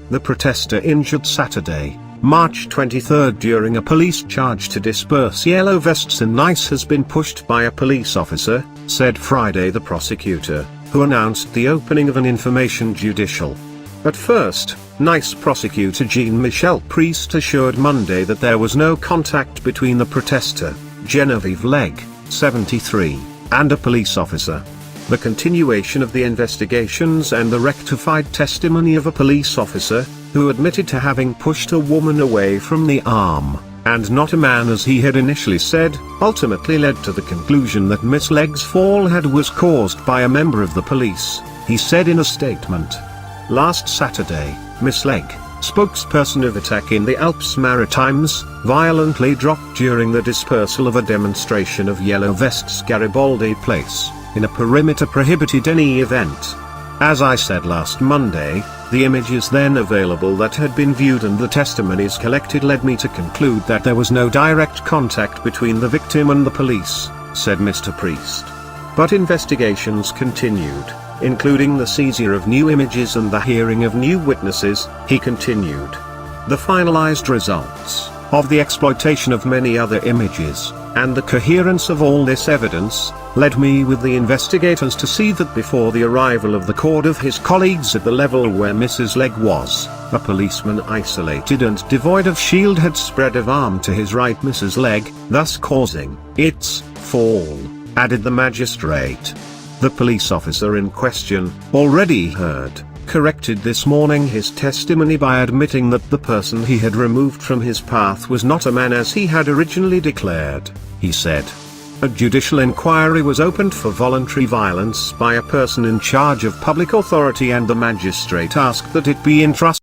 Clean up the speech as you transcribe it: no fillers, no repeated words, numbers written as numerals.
The protester injured Saturday, March 23 during a police charge to disperse yellow vests in Nice has been pushed by a police officer, said Friday the prosecutor, who announced the opening of an information judicial. At first, Nice prosecutor Jean-Michel Priest assured Monday that there was no contact between the protester, Genevieve Legge, 73, and a police officer. The continuation of the investigations and the rectified testimony of a police officer, who admitted to having pushed a woman away from the arm, and not a man as he had initially said, ultimately led to the conclusion that Miss Legge's fall was caused by a member of the police, he said in a statement. Last Saturday, Miss Legge, spokesperson of Attack in the Alpes Maritimes, violently dropped during the dispersal of a demonstration of Yellow Vests Garibaldi Place, in a perimeter prohibited any event. As I said last Monday, the images then available that had been viewed and the testimonies collected led me to conclude that there was no direct contact between the victim and the police, said Mr. Priest. But investigations continued, including the seizure of new images and the hearing of new witnesses, he continued. The finalized results of the exploitation of many other images, and the coherence of all this evidence, led me with the investigators to see that before the arrival of the cord of his colleagues at the level where Mrs. Legge was, a policeman isolated and devoid of shield had spread of arm to his right Mrs. Legge, thus causing its fall, added the magistrate. The police officer in question, already heard, corrected this morning his testimony by admitting that the person he had removed from his path was not a man as he had originally declared, he said. A judicial inquiry was opened for voluntary violence by a person in charge of public authority and the magistrate asked that it be entrusted